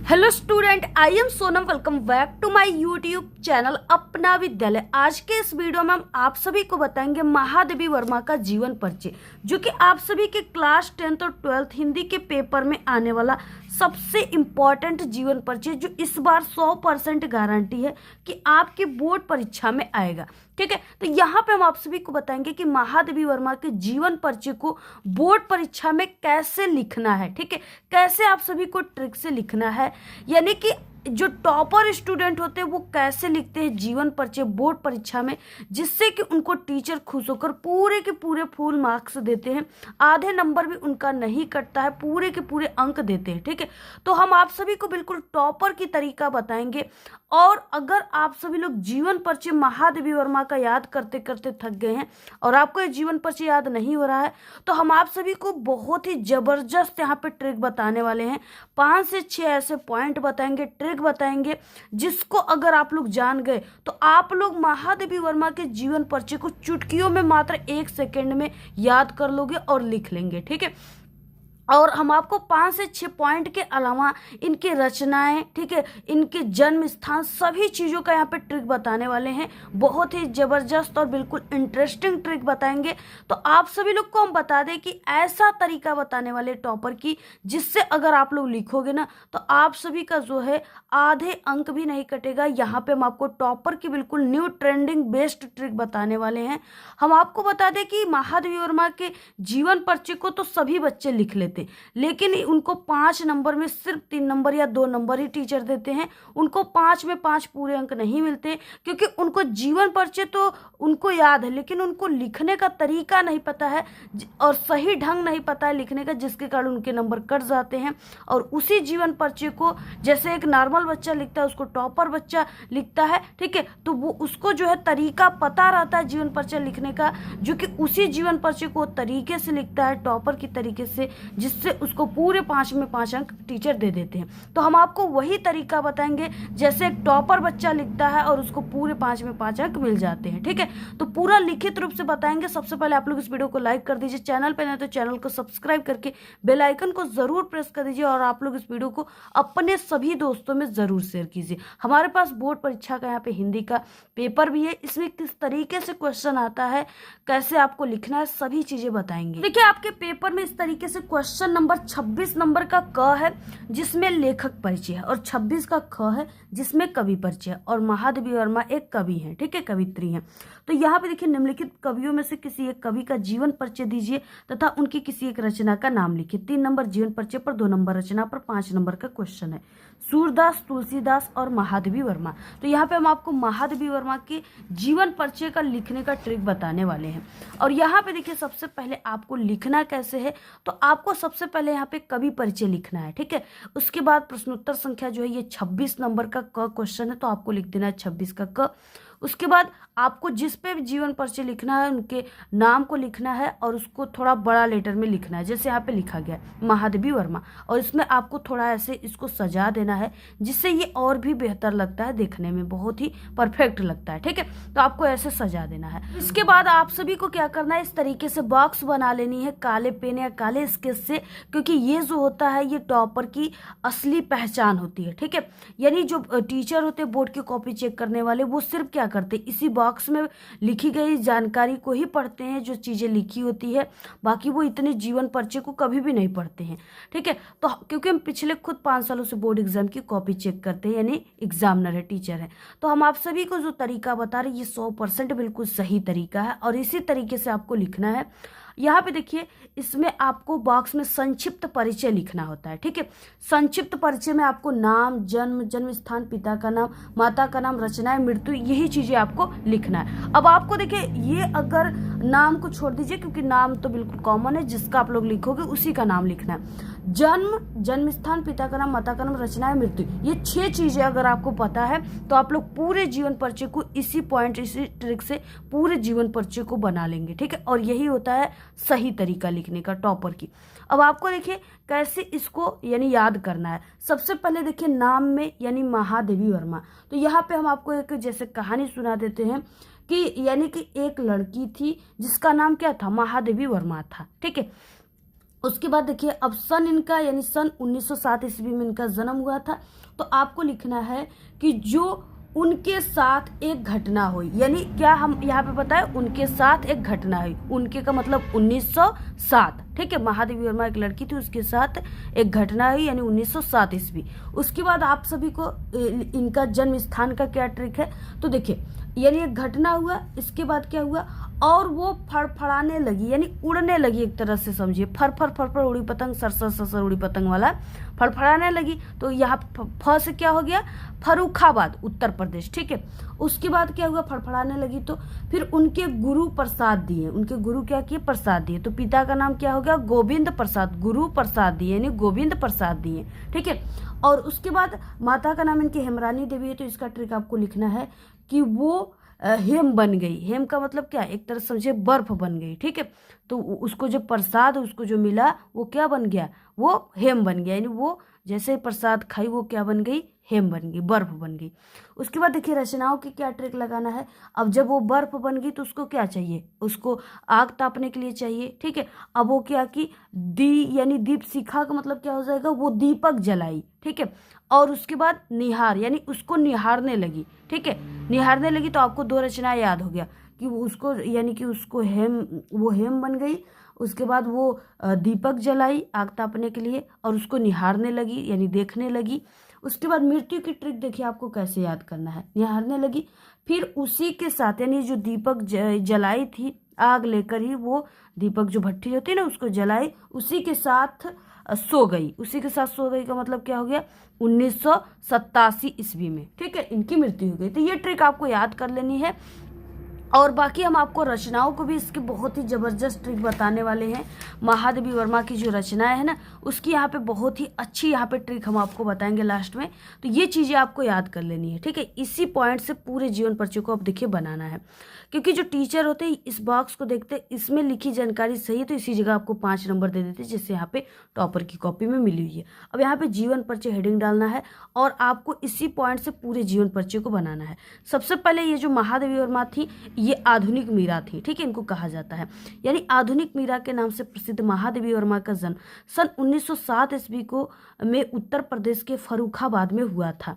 Hello student, I am Sonam. Welcome back to my YouTube channel Apna Vidyalaya. आज के इस video में हम आप सभी को बताएंगे महादेवी वर्मा का जीवन परिचय, जो कि आप सभी के क्लास 10th और 12th हिंदी के पेपर में आने वाला सबसे इम्पॉर्टेंट जीवन परिचय, जो इस बार 100% गारंटी है कि आपकी बोर्ड परीक्षा में आएगा। ठीक है, तो यहाँ पे हम आप सभी को बताएंगे कि महादेवी वर्मा के जीवन परिचय को बोर्ड परीक्षा में कैसे लिखना है। ठीक है, कैसे आप सभी को ट्रिक से लिखना है, यानी कि जो टॉपर स्टूडेंट होते हैं वो कैसे लिखते हैं जीवन परिचय बोर्ड परीक्षा में, जिससे कि उनको टीचर खुश होकर पूरे के पूरे फुल मार्क्स देते हैं। आधे नंबर भी उनका नहीं कटता है, पूरे के पूरे अंक देते हैं। ठीक है, तो हम आप सभी को बिल्कुल टॉपर की तरीका बताएंगे। और अगर आप सभी लोग जीवन परिचय महादेवी वर्मा का याद करते करते थक गए हैं और आपको ये जीवन परिचय याद नहीं हो रहा है, तो हम आप सभी को बहुत ही जबरदस्त यहाँ पे ट्रिक बताने वाले हैं। 5 से 6 ऐसे पॉइंट बताएंगे, ट्रिक बताएंगे, जिसको अगर आप लोग जान गए तो आप लोग महादेवी वर्मा के जीवन परिचय को चुटकियों में मात्र 1 सेकेंड में याद कर लोगे और लिख लेंगे। ठीक है, और हम आपको 5 से 6 पॉइंट के अलावा इनकी रचनाएं, ठीक है, इनके जन्म स्थान, सभी चीज़ों का यहाँ पे ट्रिक बताने वाले हैं। बहुत ही ज़बरदस्त और बिल्कुल इंटरेस्टिंग ट्रिक बताएंगे। तो आप सभी लोग को हम बता दें कि ऐसा तरीका बताने वाले टॉपर की, जिससे अगर आप लोग लिखोगे ना तो आप सभी का जो है आधे अंक भी नहीं कटेगा। यहाँ पे हम आपको टॉपर की बिल्कुल न्यू ट्रेंडिंग बेस्ट ट्रिक बताने वाले हैं। हम आपको बता दें कि महादेवी वर्मा के जीवन परिचय को तो सभी बच्चे लिख लेते, लेकिन उनको 5 नंबर में सिर्फ 3 नंबर या 2 नंबर ही टीचर देते हैं। उनको 5 में 5 पूरे अंक नहीं मिलते, क्योंकि उनको जीवन परिचय तो उनको याद है, लेकिन उनको लिखने का तरीका नहीं पता है और सही ढंग नहीं पता है लिखने का, जिसके कारण उनके नंबर कट जाते हैं। और उसी जीवन परिचय को जैसे एक नॉर्मल बच्चा लिखता है, उसको टॉपर बच्चा लिखता है। ठीक है, तो वो उसको जो है तरीका पता रहता है जीवन परिचय लिखने का, जो कि उसी जीवन परिचय को तरीके से लिखता है टॉपर की तरीके से, जिससे उसको पूरे 5 में 5 अंक टीचर दे देते हैं। तो हम आपको वही तरीका बताएंगे जैसे एक टॉपर बच्चा लिखता है और उसको पूरे 5 में 5 अंक मिल जाते हैं। ठीक है, तो पूरा लिखित रूप से बताएंगे। सबसे पहले आप लोग इस वीडियो को लाइक कर दीजिए, चैनल पे नहीं तो चैनल को सब्सक्राइब करके बेल आइकन को जरूर प्रेस कर दीजिए, और आप लोग इस वीडियो को अपने सभी दोस्तों में जरूर शेयर कीजिए। हमारे पास बोर्ड परीक्षा का यहाँ पे हिंदी का पेपर भी है, इसमें किस तरीके से क्वेश्चन आता है, कैसे आपको लिखना है, सभी चीजें बताएंगे। देखिए, आपके पेपर में इस तरीके से क्वेश्चन नंबर 26 नंबर का क है, जिसमें लेखक परिचय है, और 26 का ख है, जिसमें कवि परिचय है, और महादेवी वर्मा एक कवि है। ठीक है, कवित्री है। तो यहाँ पे देखिए, निम्नलिखित कवियों में से किसी एक कवि का जीवन परिचय दीजिए तथा उनकी किसी एक रचना का नाम लिखिए। 3 नंबर जीवन परिचय पर, 2 नंबर रचना पर, 5 नंबर का क्वेश्चन है। सूरदास, तुलसीदास और महादेवी वर्मा। तो यहाँ पे हम आपको महादेवी वर्मा के जीवन परिचय का लिखने का ट्रिक बताने वाले हैं। और यहाँ पे देखिए, सबसे पहले आपको लिखना कैसे है, तो आपको सबसे पहले यहाँ पे कवि परिचय लिखना है। ठीक है, उसके बाद प्रश्नोत्तर संख्या जो है ये 26 नंबर का क क्वेश्चन है, तो आपको लिख देना है 26 का क। उसके बाद आपको जिस पे भी जीवन परिचय लिखना है उनके नाम को लिखना है, और उसको थोड़ा बड़ा लेटर में लिखना है, जैसे यहाँ पे लिखा गया महादेवी वर्मा, और इसमें आपको थोड़ा ऐसे इसको सजा देना है, जिससे ये और भी बेहतर लगता है, देखने में बहुत ही परफेक्ट लगता है। ठीक है, तो आपको ऐसे सजा देना है। इसके बाद आप सभी को क्या करना है, इस तरीके से बॉक्स बना लेनी है काले पेन या काले स्केच से, क्योंकि ये जो होता है ये टॉपर की असली पहचान होती है। ठीक है, यानी जो टीचर होते हैं बोर्ड की कॉपी चेक करने वाले, वो सिर्फ क्या करते, इसी बॉक्स में लिखी गई जानकारी को ही पढ़ते हैं, जो चीजें लिखी होती है, बाकी वो इतने जीवन परिचय को कभी भी नहीं पढ़ते हैं। ठीक है, तो क्योंकि हम पिछले खुद 5 सालों से बोर्ड एग्जाम की कॉपी चेक करते हैं, यानी एग्जामिनर है, टीचर है, तो हम आप सभी को जो तरीका बता रहे हैं ये 100% बिल्कुल सही तरीका है, और इसी तरीके से आपको लिखना है। यहाँ पे देखिए, इसमें आपको बॉक्स में संक्षिप्त परिचय लिखना होता है। ठीक है, संक्षिप्त परिचय में आपको नाम, जन्म, जन्म स्थान, पिता का नाम, माता का नाम, रचनाएं, मृत्यु, यही चीजें आपको लिखना है। अब आपको देखिए, ये अगर नाम को छोड़ दीजिए, क्योंकि नाम तो बिल्कुल कॉमन है, जिसका आप लोग लिखोगे उसी का नाम लिखना है। जन्म, जन्म स्थान, पिता का नाम, माता का नाम, रचनाएं, मृत्यु, ये 6 चीजें अगर आपको पता है तो आप लोग पूरे जीवन परिचय को इसी पॉइंट, इसी ट्रिक से पूरे जीवन परिचय को बना लेंगे। ठीक है, और यही होता है सही तरीका लिखने का टॉपर की। अब आपको देखिए कैसे इसको यानी याद करना है। सबसे पहले देखिए, नाम में यानी महादेवी वर्मा, तो यहाँ पे हम आपको एक जैसे कहानी सुना देते हैं कि यानी कि एक लड़की थी जिसका नाम क्या था, महादेवी वर्मा था। ठीक है, उसके बाद देखिए अब सन इनका यानी सन 1907 ईस्वी में इनका जन्म हुआ था। तो आपको लिखना है कि जो उनके साथ एक घटना हुई, यानी क्या हम यहाँ पे बताए उनके साथ एक घटना हुई, उनके का मतलब 1907, ठीक है। महादेवी वर्मा एक लड़की थी, उसके साथ एक घटना हुई यानी 1907 ईस्वी। उसके बाद आप सभी को इनका जन्म स्थान का क्या ट्रिक है, तो देखिए यानी एक घटना हुआ, इसके बाद क्या हुआ और वो फड़फड़ाने लगी यानी उड़ने लगी, एक तरह से समझिए फर फर फर फर उड़ी पतंग, सरसर सरसर उड़ी पतंग वाला फड़फड़ाने लगी। तो यहाँ फ से क्या हो गया, फर्रुखाबाद उत्तर प्रदेश, ठीक है। उसके बाद क्या हुआ, फड़फड़ाने लगी तो फिर उनके गुरु प्रसाद दिए, उनके गुरु क्या किए, प्रसाद दिए। तो पिता का नाम क्या हो गया, गोविंद प्रसाद, गुरु प्रसाद दिए यानी गोविंद प्रसाद दिए, ठीक है। और उसके बाद माता का नाम इनकी हेमरानी देवी है। तो इसका ट्रिक आपको लिखना है कि वो हेम बन गई। हेम का मतलब क्या, एक तरह समझे बर्फ बन गई, ठीक है। तो उसको जो प्रसाद उसको जो मिला वो क्या बन गया, वो हेम बन गया, यानी वो जैसे प्रसाद खाई वो क्या बन गई, हेम बन गई, बर्फ बन गई। उसके बाद देखिए रचनाओं की क्या ट्रिक लगाना है। अब जब वो बर्फ बन गई तो उसको क्या चाहिए, उसको आग तापने के लिए चाहिए, ठीक है। अब वो क्या की यानी दीप शिखा का मतलब क्या हो जाएगा, वो दीपक जलाई, ठीक है। और उसके बाद निहार यानी उसको निहारने लगी, ठीक है। निहारने लगी तो आपको दो रचनाएं याद हो गया कि वो उसको यानी कि उसको वो हेम बन गई। उसके बाद वो दीपक जलाई आग तापने के लिए और उसको निहारने लगी यानी देखने लगी। उसके बाद मृत्यु की ट्रिक देखिए आपको कैसे याद करना है, निहारने लगी फिर उसी के साथ यानी जो दीपक जलाई थी आग लेकर ही वो दीपक जो भट्टी होती है ना उसको जलाई, उसी के साथ सो गई। उसी के साथ सो गई का मतलब क्या हो गया, 1987 ईस्वी में, ठीक है, इनकी मृत्यु हो गई। तो ये ट्रिक आपको याद कर लेनी है। और बाकी हम आपको रचनाओं को भी इसकी बहुत ही ज़बरदस्त ट्रिक बताने वाले हैं। महादेवी वर्मा की जो रचनाएं है ना उसकी यहाँ पे बहुत ही अच्छी यहाँ पे ट्रिक हम आपको बताएंगे लास्ट में। तो ये चीज़ें आपको याद कर लेनी है, ठीक है। इसी पॉइंट से पूरे जीवन परिचय को आप देखिए बनाना है, क्योंकि जो टीचर होते हैं इस बॉक्स को देखते इसमें लिखी जानकारी सही है तो इसी जगह आपको 5 नंबर दे देते, जैसे यहाँ पे टॉपर की कॉपी में मिली हुई है। अब यहाँ पे जीवन परिचय हेडिंग डालना है और आपको इसी पॉइंट से पूरे जीवन परिचय को बनाना है। सबसे पहले ये जो महादेवी वर्मा थी ये आधुनिक मीरा थी, ठीक है, इनको कहा जाता है। यानी आधुनिक मीरा के नाम से प्रसिद्ध महादेवी वर्मा का जन्म सन 1907 ईस्वी को में उत्तर प्रदेश के फर्रुखाबाद में हुआ था।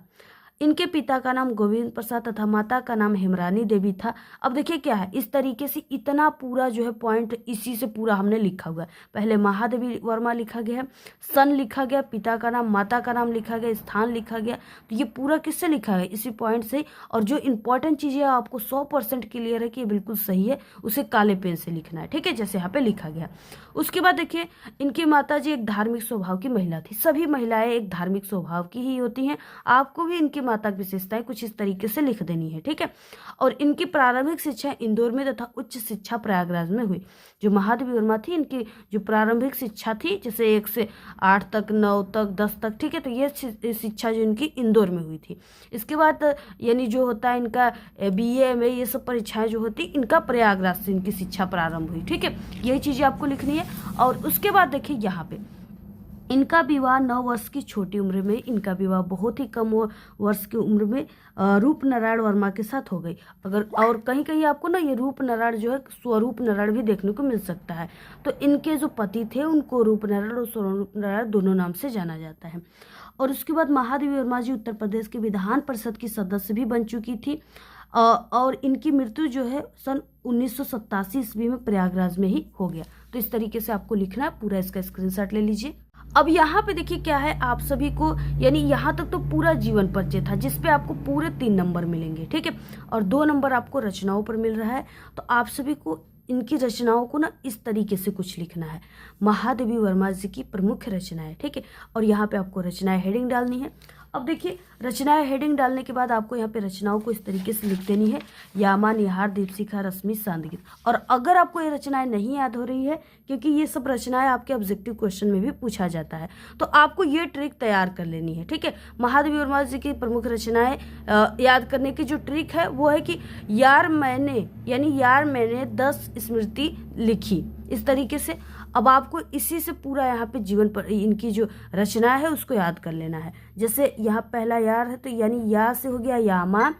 इनके पिता का नाम गोविंद प्रसाद तथा माता का नाम हेमरानी देवी था। अब देखिए क्या है, इस तरीके से इतना पूरा जो है पॉइंट इसी से पूरा हमने लिखा हुआ है। पहले महादेवी वर्मा लिखा गया है, सन लिखा गया, पिता का नाम, माता का नाम लिखा गया, स्थान लिखा गया। तो ये पूरा किससे लिखा है, इसी पॉइंट से। और जो इंपॉर्टेंट चीज़ें आपको 100% क्लियर है कि ये बिल्कुल सही है, उसे काले पेन से लिखना है, ठीक है, जैसे यहाँ पे लिखा गया। उसके बाद देखिए इनकी माता जी एक धार्मिक स्वभाव की महिला थी। सभी महिलाएं एक धार्मिक स्वभाव की ही होती हैं। आपको भी इनकी माता की विशेषताएं कुछ इस तरीके से लिख देनी है, ठीक है। और इनकी प्रारंभिक शिक्षा इंदौर में तथा उच्च शिक्षा प्रयागराज में हुई। जो महादेवी वर्मा थी इनकी जो प्रारंभिक शिक्षा थी जैसे 1 से 8 तक, 9 तक, 10 तक, ठीक है, तो ये शिक्षा जो इनकी इंदौर में हुई थी। इसके बाद यानी जो होता है इनका BA में ये सब परीक्षाएं जो होती इनका प्रयागराज से इनकी शिक्षा प्रारंभ हुई, ठीक है। यही चीजें आपको लिखनी है। और उसके बाद देखिए यहाँ पे इनका विवाह 9 वर्ष की छोटी उम्र में, इनका विवाह बहुत ही कम वर्ष की उम्र में रूप नारायण वर्मा के साथ हो गई। अगर और कहीं कहीं आपको ना ये रूप नारायण जो है स्वरूप नारायण भी देखने को मिल सकता है। तो इनके जो पति थे उनको रूप नारायण और स्वरूप नारायण दोनों नाम से जाना जाता है। और उसके बाद महादेवी वर्मा जी उत्तर प्रदेश के विधान परिषद की सदस्य भी बन चुकी थी। और इनकी मृत्यु जो है सन 1987 ईस्वी में प्रयागराज में ही हो गया। तो इस तरीके से आपको लिखना है, पूरा इसका स्क्रीनशॉट ले लीजिए। अब यहाँ पे देखिए क्या है, आप सभी को यानी यहाँ तक तो पूरा जीवन परिचय था जिसपे आपको पूरे 3 नंबर मिलेंगे, ठीक है। और 2 नंबर आपको रचनाओं पर मिल रहा है। तो आप सभी को इनकी रचनाओं को ना इस तरीके से कुछ लिखना है, महादेवी वर्मा जी की प्रमुख रचनाएं, ठीक है। और यहाँ पे आपको रचनाएं हेडिंग डालनी है। अब देखिए रचनाएं हेडिंग डालने के बाद आपको यहाँ पे रचनाओं को इस तरीके से लिख देनी है, यामा, निहार, दीपशिखा, रश्मि, सांदगीत। और अगर आपको ये रचनाएं नहीं याद हो रही है, क्योंकि ये सब रचनाएं आपके ऑब्जेक्टिव क्वेश्चन में भी पूछा जाता है, तो आपको ये ट्रिक तैयार कर लेनी है, ठीक है। महादेवी वर्मा जी की प्रमुख रचनाएं याद करने की जो ट्रिक है वो है कि यार मैंने 10 स्मृति लिखी, इस तरीके से। अब आपको इसी से पूरा यहाँ पे जीवन पर इनकी जो रचना है उसको याद कर लेना है। जैसे यहाँ पहला यार है तो यानी या से हो गया यामा,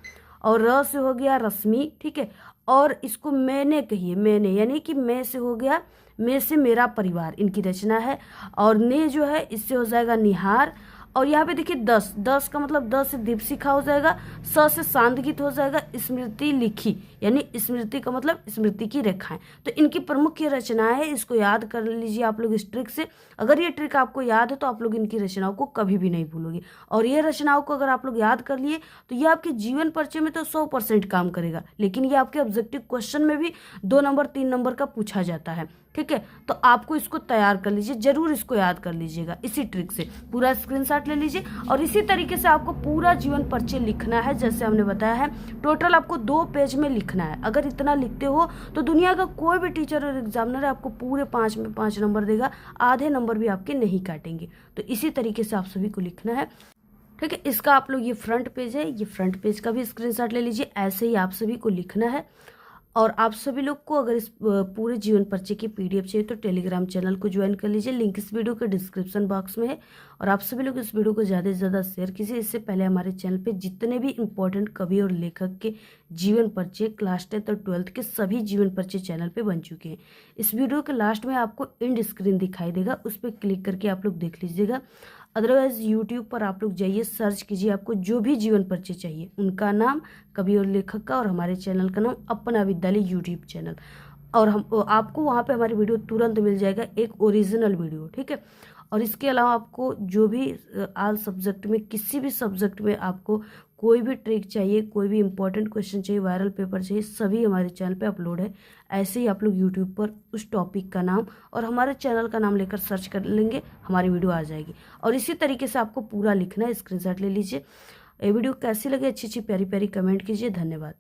और र से हो गया रश्मि, ठीक है। और इसको मैंने कहिए, मैंने यानी कि मैं से हो गया में से मेरा परिवार इनकी रचना है। और ने जो है इससे हो जाएगा निहार। और यहाँ पे देखिए 10 का मतलब 10 से दीपशिखा हो जाएगा, से शांत गीत हो जाएगा, स्मृति लिखी यानी स्मृति का मतलब स्मृति की रेखाएं। तो इनकी प्रमुख ये रचनाएं है, इसको याद कर लीजिए आप लोग इस ट्रिक से। अगर ये ट्रिक आपको याद है तो आप लोग इनकी रचनाओं को कभी भी नहीं भूलोगे। और ये रचनाओं को अगर आप लोग याद कर लिए तो ये आपके जीवन परिचय में तो 100% काम करेगा, लेकिन ये आपके ऑब्जेक्टिव क्वेश्चन में भी 2 नंबर 3 नंबर का पूछा जाता है। ठीक है, तो आपको इसको तैयार कर लीजिए, जरूर इसको याद कर लीजिएगा इसी ट्रिक से। पूरा स्क्रीनशॉट ले लीजिए और इसी तरीके से आपको पूरा जीवन परिचय लिखना है जैसे हमने बताया है। टोटल आपको 2 पेज में लिखना है। अगर इतना लिखते हो तो दुनिया का कोई भी टीचर और एग्जामिनर आपको पूरे 5 में 5 नंबर देगा, आधे नंबर भी आपके नहीं काटेंगे। तो इसी तरीके से आप सभी को लिखना है। ठीक है, इसका आप लोग ये फ्रंट पेज है, ये फ्रंट पेज का भी स्क्रीनशॉट ले लीजिए। ऐसे ही आप सभी को लिखना है। और आप सभी लोग को अगर इस पूरे जीवन परिचय की पीडीएफ चाहिए तो टेलीग्राम चैनल को ज्वाइन कर लीजिए, लिंक इस वीडियो के डिस्क्रिप्शन बॉक्स में है। और आप सभी लोग इस वीडियो को ज़्यादा से ज़्यादा शेयर कीजिए। इससे पहले हमारे चैनल पे जितने भी इंपॉर्टेंट कवि और लेखक के जीवन परिचय क्लास 10th और 12th के सभी जीवन परिचय चैनल पे बन चुके हैं। इस वीडियो के लास्ट में आपको एंड स्क्रीन दिखाई देगा, उस पर क्लिक करके आप लोग देख लीजिएगा। अदरवाइज यूट्यूब पर आप लोग जाइए, सर्च कीजिए, आपको जो भी जीवन परिचय चाहिए उनका नाम, कवि और लेखक का, और हमारे चैनल का नाम अपना विद्यालय यूट्यूब चैनल। और हम आपको वहाँ पे हमारी वीडियो तुरंत मिल जाएगा, एक ओरिजिनल वीडियो। ठीक है, और इसके अलावा आपको जो भी आल सब्जेक्ट में किसी भी सब्जेक्ट में आपको कोई भी ट्रिक चाहिए, कोई भी इंपॉर्टेंट क्वेश्चन चाहिए, वायरल पेपर चाहिए, सभी हमारे चैनल पे अपलोड है। ऐसे ही आप लोग यूट्यूब पर उस टॉपिक का नाम और हमारे चैनल का नाम लेकर सर्च कर लेंगे, हमारी वीडियो आ जाएगी। और इसी तरीके से आपको पूरा लिखना है, स्क्रीनशॉट ले लीजिए। ये वीडियो कैसी लगी, अच्छी अच्छी प्यारी प्यारी कमेंट कीजिए। धन्यवाद।